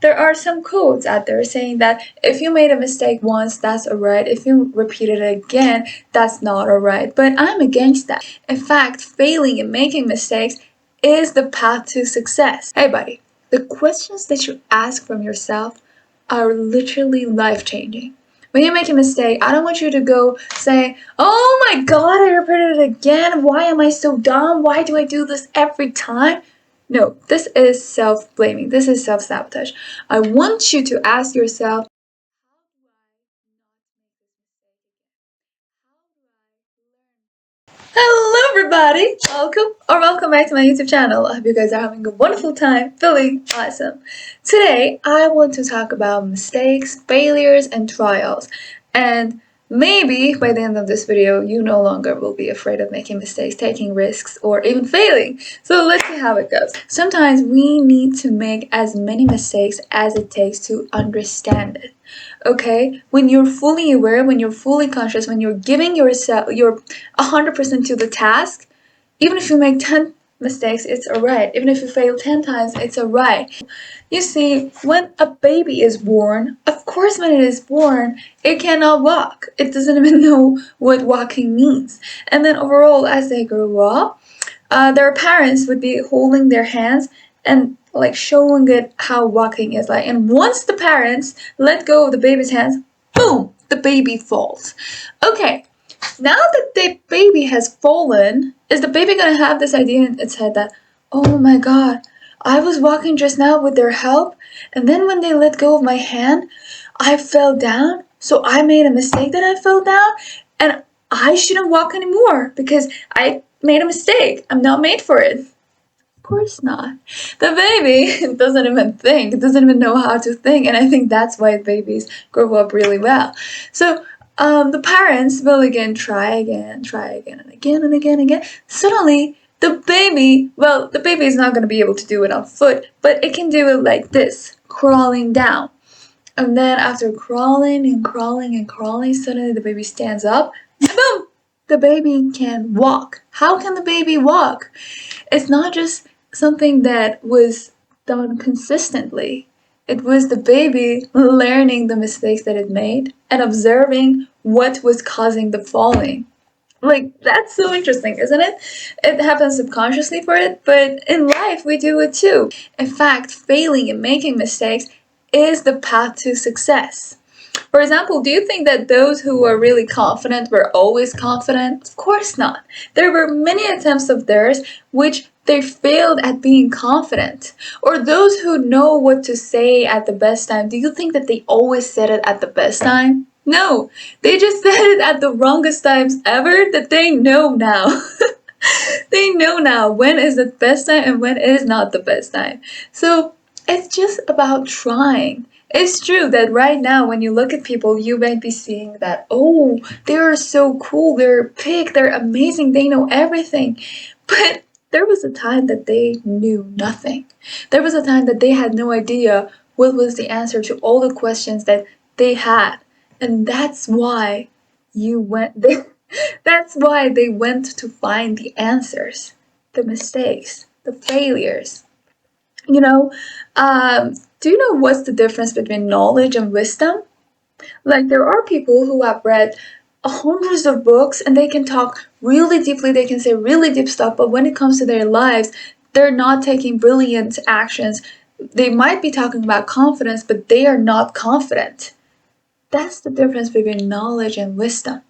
there are some codes out there saying that if you made a mistake once, that's alright. If you repeat it again, that's not alright. But I'm against that. In fact, failing and making mistakes is the path to success. Hey, buddy, the questions that you ask from yourself are literally life changing. When you make a mistake, I don't want you to go say, "Oh my god, I repeated it again. Why am I so dumb? Why do I do this every time?" No, this is self blaming. This is self sabotage. I want you to ask yourself, hello, everybody. Welcome back to my YouTube channel. I hope you guys are having a wonderful time, feeling awesome. Today, I want to talk about mistakes, failures, and trials. And maybe by the end of this video, you no longer will be afraid of making mistakes, taking risks, or even failing. So let's see how it goes. Sometimes we need to make as many mistakes as it takes to understand it. Okay, when you're fully aware, when you're fully conscious, when you're giving yourself your 100% to the task, even if you make 10 mistakes, it's alright. Even if you fail 10 times, it's alright. You see, when a baby is born, of course, when it is born, it cannot walk. It doesn't even know what walking means. And then overall, as they grow up, their parents would be holding their hands and like showing it how walking is like. And once the parents let go of the baby's hands, boom, the baby falls. Okay, now that the baby has fallen, is the baby gonna have this idea in its head that, oh my god, I was walking just now with their help, and then when they let go of my hand, I fell down, so I made a mistake that I fell down, and I shouldn't walk anymore because I made a mistake. I'm not made for it. Of course not. The baby doesn't even think, doesn't even know how to think, and I think that's why babies grow up really well. So the parents will try again, and again, and again, and again. Suddenly, the baby is not going to be able to do it on foot, but it can do it like this, crawling down. And then after crawling and crawling and crawling, suddenly the baby stands up, and boom! The baby can walk. How can the baby walk? It's not just something that was done consistently. It was the baby learning the mistakes that it made and observing what was causing the falling. Like, that's so interesting, isn't it? It happens subconsciously for it, but in life we do it too. In fact, failing and making mistakes is the path to success. For example, do you think that those who are really confident were always confident? Of course not. There were many attempts of theirs which they failed at being confident. Or those who know what to say at the best time, do you think that they always said it at the best time? No, they just said it at the wrongest times ever that they know now. They know now when is the best time and when is not the best time. So it's just about trying. It's true that right now, when you look at people, you might be seeing that, oh, they're so cool, they're big, they're amazing, they know everything. But there was a time that they knew nothing. There was a time that they had no idea what was the answer to all the questions that they had. And that's why you went there. That's why they went to find the answers, the mistakes, the failures. You know, do you know what's the difference between knowledge and wisdom? Like, there are people who have read hundreds of books and they can talk really deeply, they can say really deep stuff, but when it comes to their lives, they're not taking brilliant actions. They might be talking about confidence, but they are not confident. That's the difference between knowledge and wisdom.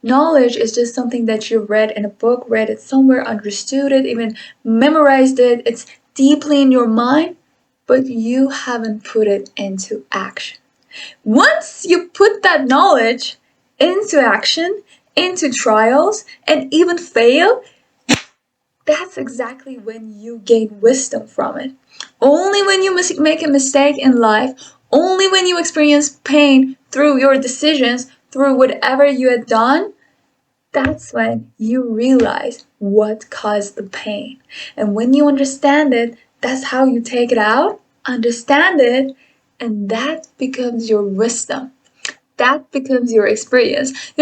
Knowledge is just something that you read in a book, read it somewhere, understood it, even memorized it. It's deeply in your mind, but you haven't put it into action. Once you put that knowledge into action, into trials, and even fail, that's exactly when you gain wisdom from it. Only when you make a mistake in life, only when you experience pain through your decisions, through whatever you had done, that's when you realize what caused the pain. And when you understand it, that's how you take it out, understand it, and that becomes your wisdom. That becomes your experience.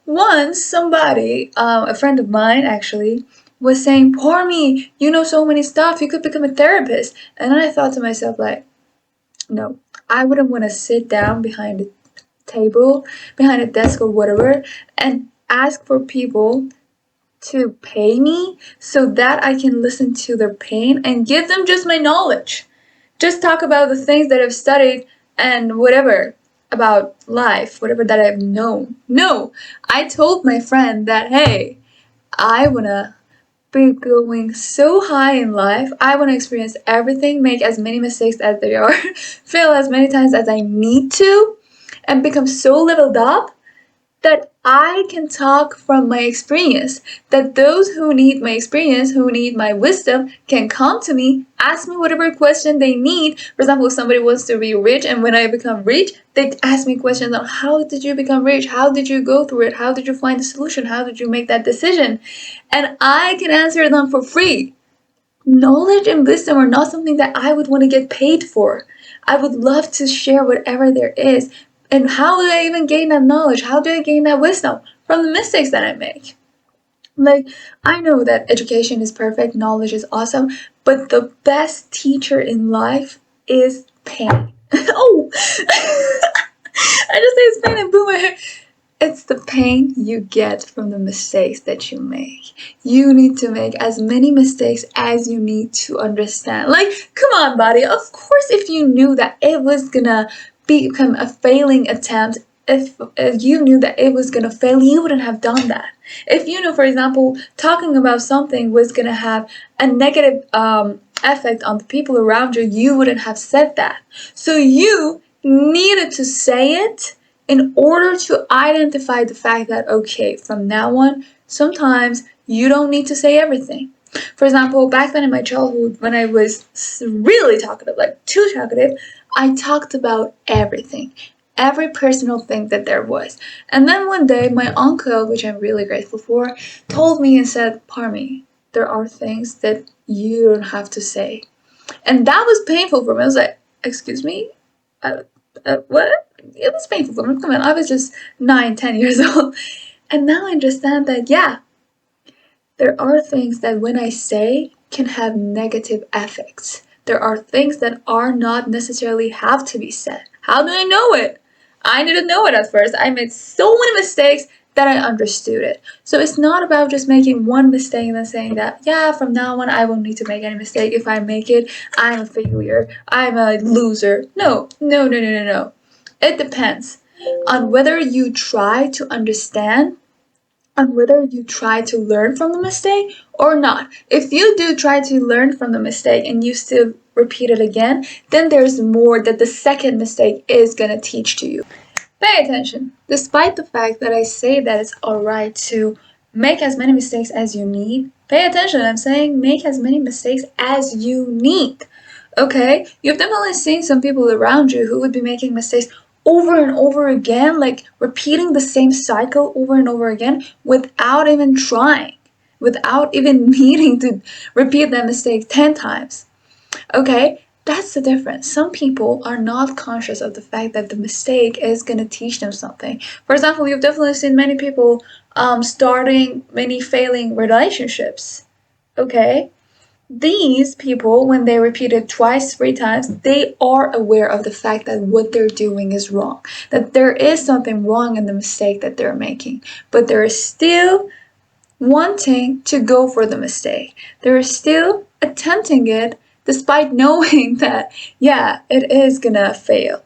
Once somebody, a friend of mine actually, was saying, "Poor me, you know so many stuff, you could become a therapist." And then I thought to myself, like, No, I wouldn't want to sit down behind a table, behind a desk or whatever, and ask for people to pay me so that I can listen to their pain and give them just my knowledge. Just talk about the things that I've studied and whatever about life, whatever that I've known. No, I told my friend that, hey, I wanna be going so high in life. I wanna experience everything, make as many mistakes as there are, fail as many times as I need to, and become so leveled up that I can talk from my experience, that those who need my experience, who need my wisdom, can come to me, ask me whatever question they need. For example, if somebody wants to be rich, and when I become rich, they ask me questions on how did you become rich? How did you go through it? How did you find the solution? How did you make that decision? And I can answer them for free. Knowledge and wisdom are not something that I would want to get paid for. I would love to share whatever there is. And how do I even gain that knowledge? How do I gain that wisdom? From the mistakes that I make. Like, I know that education is perfect, knowledge is awesome, but the best teacher in life is pain. Oh! I just say it's pain and blew my hair. It's the pain you get from the mistakes that you make. You need to make as many mistakes as you need to understand. Like, come on, buddy. Of course, if you knew that it was gonna become a failing attempt, if you knew that it was gonna fail, you wouldn't have done that. If you knew, for example, talking about something was gonna have a negative effect on the people around you, you wouldn't have said that. So you needed to say it in order to identify the fact that, okay, from now on, sometimes you don't need to say everything. For example, back then in my childhood, when I was really talkative, like too talkative, I talked about everything, every personal thing that there was. And then one day, my uncle, which I'm really grateful for, told me and said, Parmi, there are things that you don't have to say. And that was painful for me. I was like, excuse me? What? It was painful for me. Come on, I was just 9, 10 years old. And now I understand that, yeah, there are things that when I say can have negative effects. There are things that are not necessarily have to be said. How do I know it? I didn't know it at first. I made so many mistakes that I understood it. So it's not about just making one mistake and then saying that, yeah, from now on I won't need to make any mistake. If I make it, I'm a failure. I'm a loser. No, no, no, no, no, no. It depends on whether you try to understand, on whether you try to learn from the mistake or not. If you do try to learn from the mistake and you still repeat it again, then there's more that the second mistake is going to teach to you. Pay attention. Despite the fact that I say that it's alright to make as many mistakes as you need, pay attention. I'm saying make as many mistakes as you need. Okay? You've definitely seen some people around you who would be making mistakes over and over again, like repeating the same cycle over and over again without even trying, without even needing to repeat that mistake 10 times. Okay? That's the difference. Some people are not conscious of the fact that the mistake is going to teach them something. For example, you've definitely seen many people starting many failing relationships. Okay? These people, when they repeat it twice, 3 times, they are aware of the fact that what they're doing is wrong, that there is something wrong in the mistake that they're making, but they're still wanting to go for the mistake. They're still attempting it despite knowing that, yeah, it is gonna fail.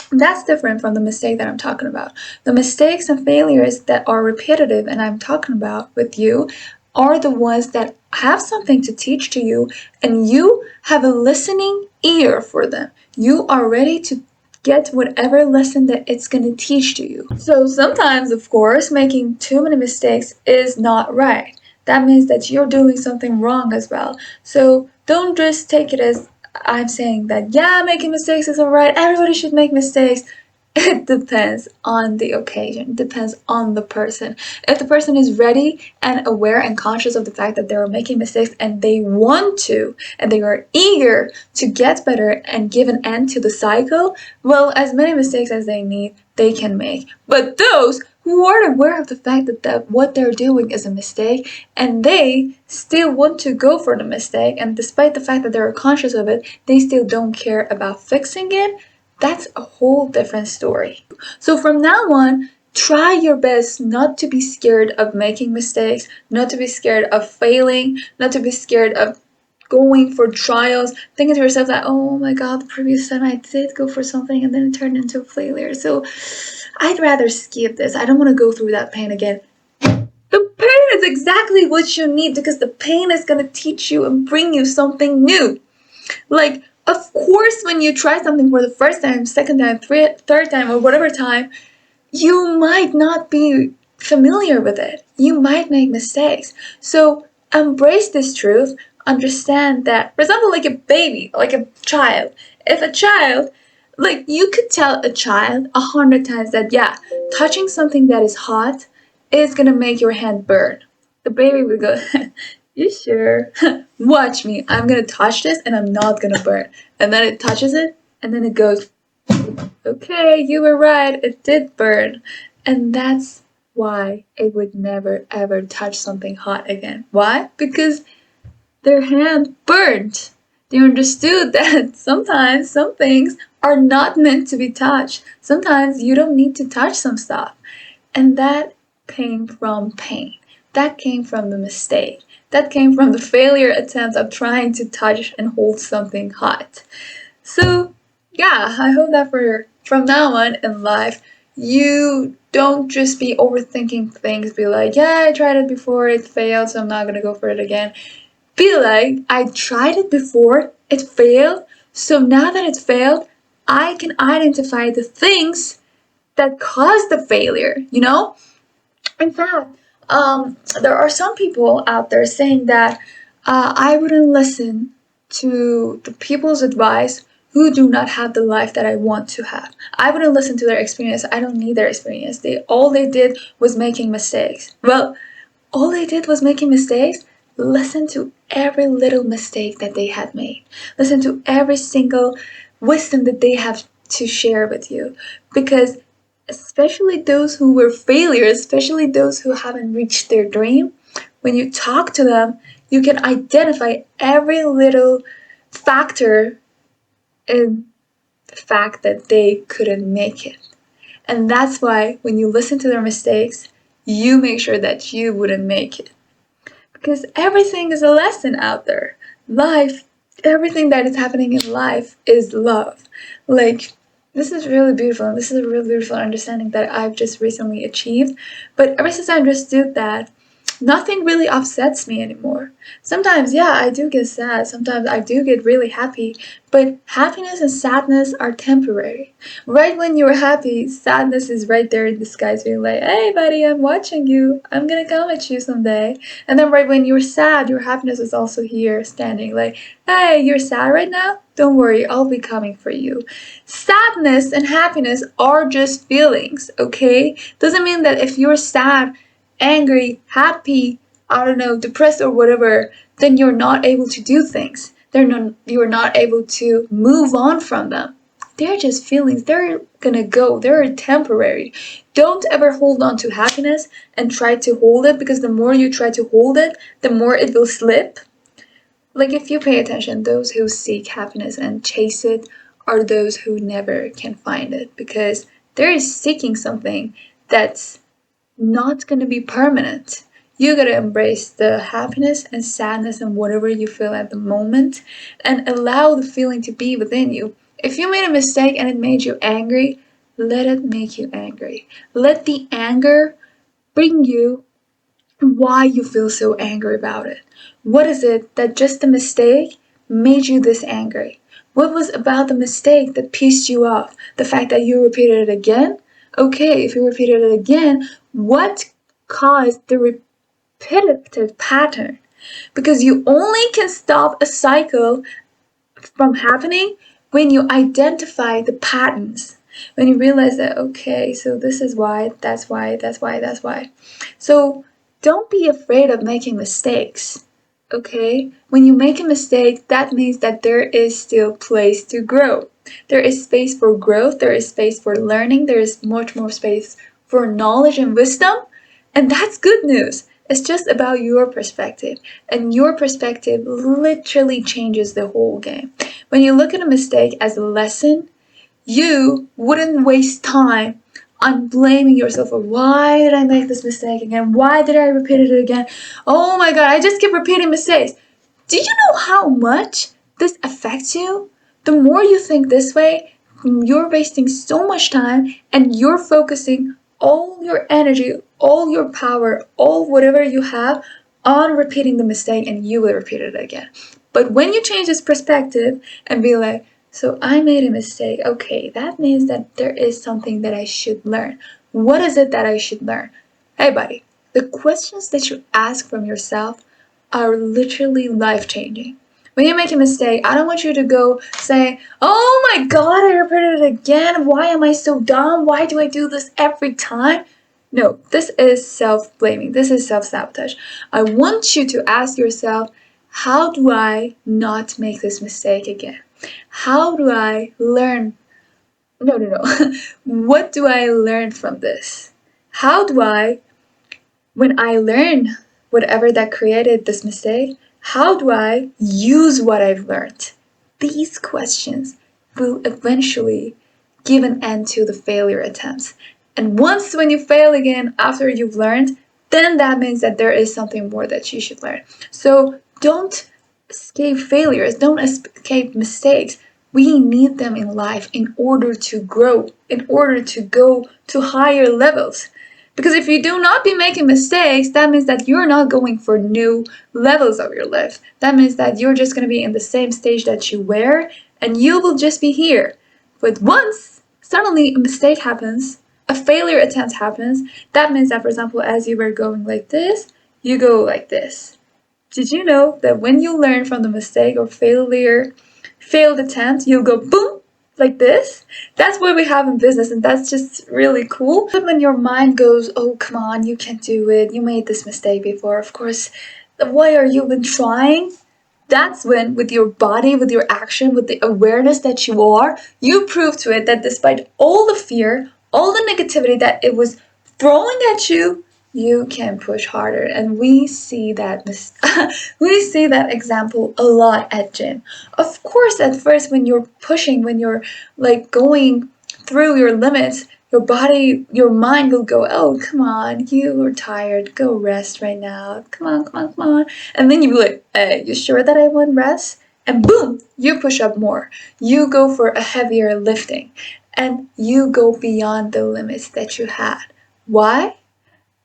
That's different from the mistake that I'm talking about. The mistakes and failures that are repetitive and I'm talking about with you are the ones that have something to teach to you and you have a listening ear for them. You are ready to get whatever lesson that it's going to teach to you. So sometimes, of course, making too many mistakes is not right. That means that you're doing something wrong as well. So don't just take it as I'm saying that, yeah, making mistakes is alright, everybody should make mistakes. It depends on the occasion, it depends on the person. If the person is ready and aware and conscious of the fact that they are making mistakes and they want to, and they are eager to get better and give an end to the cycle, well, as many mistakes as they need, they can make. But those who are aware of the fact that what they're doing is a mistake, and they still want to go for the mistake, and despite the fact that they're conscious of it, they still don't care about fixing it. That's a whole different story. So from now on, try your best not to be scared of making mistakes, not to be scared of failing, not to be scared of going for trials, thinking to yourself that, oh my god, the previous time I did go for something and then it turned into a failure. So I'd rather skip this. I don't want to go through that pain again. The pain is exactly what you need, because the pain is going to teach you and bring you something new. Like, of course, when you try something for the first time, second time, third time, or whatever time, you might not be familiar with it. You might make mistakes. So embrace this truth. Understand that, for example, like a baby, like a child. If a child, like you could tell a child 100 times that, yeah, touching something that is hot is gonna make your hand burn. The baby would go, you sure? Watch me. I'm gonna touch this and I'm not gonna burn. And then it touches it and then it goes, okay, you were right, it did burn. And that's why it would never ever touch something hot again. Why? Because their hand burned. They understood that sometimes some things are not meant to be touched. Sometimes you don't need to touch some stuff. And that came from pain. That came from the mistake. That came from the failure attempt of trying to touch and hold something hot. So, yeah, I hope that from now on in life, you don't just be overthinking things, be like, yeah, I tried it before, it failed, so I'm not gonna go for it again. Be like, I tried it before, it failed, so now that it failed, I can identify the things that caused the failure, you know? In fact, there are some people out there saying that I wouldn't listen to the people's advice who do not have the life that I want to have. I wouldn't listen to their experience. I don't need their experience. All they did was making mistakes. Well, all they did was making mistakes. Listen to every little mistake that they had made. Listen to every single wisdom that they have to share with you, because especially those who were failures, especially those who haven't reached their dream, when you talk to them, you can identify every little factor in the fact that they couldn't make it. And that's why when you listen to their mistakes, you make sure that you wouldn't make it. Because everything is a lesson out there. Life, everything that is happening in life is love. Like, this is really beautiful, and this is a really beautiful understanding that I've just recently achieved. But ever since I understood that, nothing really upsets me anymore. Sometimes, yeah, I do get sad. Sometimes I do get really happy. But happiness and sadness are temporary. Right when you're happy, sadness is right there in disguise, being like, hey, buddy, I'm watching you. I'm gonna come at you someday. And then right when you're sad, your happiness is also here standing, like, hey, you're sad right now? Don't worry, I'll be coming for you. Sadness and happiness are just feelings, okay? Doesn't mean that if you're sad, angry, happy, I don't know, depressed or whatever, then you're not able to do things. You're not able to move on from them. They're just feelings. They're gonna go. They're temporary. Don't ever hold on to happiness and try to hold it, because the more you try to hold it, the more it will slip. Like, if you pay attention, those who seek happiness and chase it are those who never can find it, because they're seeking something that's not going to be permanent. You gotta embrace the happiness and sadness and whatever you feel at the moment, and allow the feeling to be within you. If you made a mistake and it made you angry, let it make you angry. Let the anger bring you why you feel so angry about it. What is it that just the mistake made you this angry? What was about the mistake that pissed you off? The fact that you repeated it again? Okay, if you repeated it again, what caused the repetitive pattern? Because you only can stop a cycle from happening when you identify the patterns. When you realize that, okay, so this is why, that's why, that's why, that's why. So don't be afraid of making mistakes. Okay? When you make a mistake, that means that there is still place to grow. There is space for growth, there is space for learning, there is much more space for knowledge and wisdom, and that's good news. It's just about your perspective, and your perspective literally changes the whole game. When you look at a mistake as a lesson, you wouldn't waste time on blaming yourself for why did I make this mistake again? Why did I repeat it again? Oh my god, I just keep repeating mistakes. Do you know how much this affects you? The more you think this way, you're wasting so much time and you're focusing all your energy, all your power, all whatever you have on repeating the mistake, and you will repeat it again. But when you change this perspective and be like, so I made a mistake, okay, that means that there is something that I should learn. What is it that I should learn? Hey, buddy, the questions that you ask from yourself are literally life changing. When you make a mistake, I don't want you to go say, oh my god, I repeated it again. Why am I so dumb? Why do I do this every time? No, this is self blaming. This is self sabotage. I want you to ask yourself, how do I not make this mistake again? How do I learn? No. What do I learn from this? How do I, when I learn whatever that created this mistake, how do I use what I've learned? These questions will eventually give an end to the failure attempts. And once when you fail again after you've learned, then that means that there is something more that you should learn. So don't escape failures, don't escape mistakes. We need them in life in order to grow, in order to go to higher levels. Because if you do not be making mistakes, that means that you're not going for new levels of your life. That means that you're just going to be in the same stage that you were, and you will just be here. But once suddenly a mistake happens, a failure attempt happens, that means that, for example, as you were going like this, you go like this. Did you know that when you learn from the mistake or failed attempt, you'll go boom, like this? That's what we have in business, and that's just really cool. But when your mind goes, oh, come on, you can't do it, you made this mistake before, of course, why are you even trying? That's when, with your body, with your action, with the awareness that you are, you prove to it that despite all the fear, all the negativity that it was throwing at you, you can push harder. And we see that we see that example a lot at gym. Of course, at first when you're pushing, when you're like going through your limits, your body, your mind will go, oh, come on, you are tired, go rest right now, come on. And then you be like, hey, you sure that I want rest? And boom, you push up more. You go for a heavier lifting. And you go beyond the limits that you had. Why?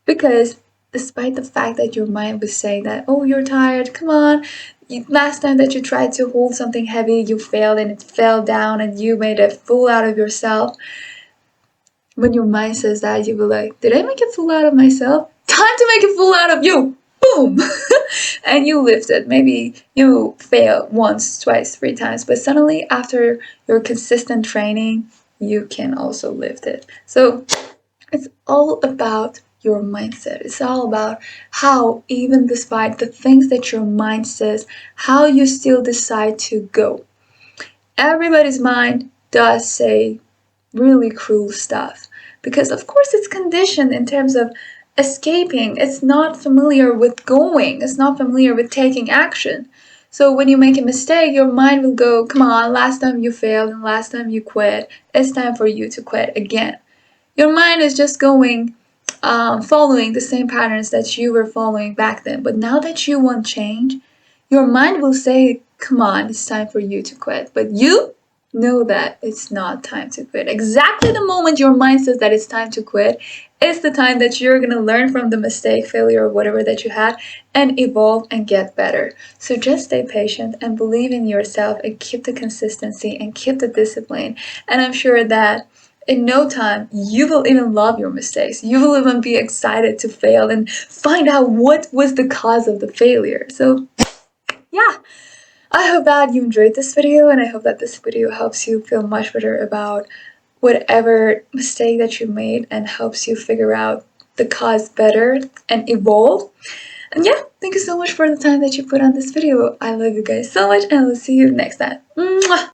Because despite the fact that your mind was saying that, oh, you're tired, come on. Last time that you tried to hold something heavy, you failed and it fell down and you made a fool out of yourself. When your mind says that, you be like, did I make a fool out of myself? Time to make a fool out of you! Boom! And you lift it. Maybe you fail once, twice, 3 times, but suddenly after your consistent training, you can also lift it. So it's all about your mindset. It's all about how, even despite the things that your mind says, how you still decide to go. Everybody's mind does say really cruel stuff because, of course, it's conditioned in terms of escaping. It's not familiar with going, it's not familiar with taking action. So when you make a mistake, your mind will go, come on, last time you failed and last time you quit, it's time for you to quit again. Your mind is just going, following the same patterns that you were following back then. But now that you want change, your mind will say, come on, it's time for you to quit. But you know that it's not time to quit. Exactly the moment your mind says that it's time to quit, it's the time that you're going to learn from the mistake, failure, or whatever that you had and evolve and get better. So just stay patient and believe in yourself and keep the consistency and keep the discipline. And I'm sure that in no time, you will even love your mistakes. You will even be excited to fail and find out what was the cause of the failure. So, yeah, I hope that you enjoyed this video, and I hope that this video helps you feel much better about whatever mistake that you made and helps you figure out the cause better and evolve. And yeah, thank you so much for the time that you put on this video. I love you guys so much, and I will see you next time. Mwah!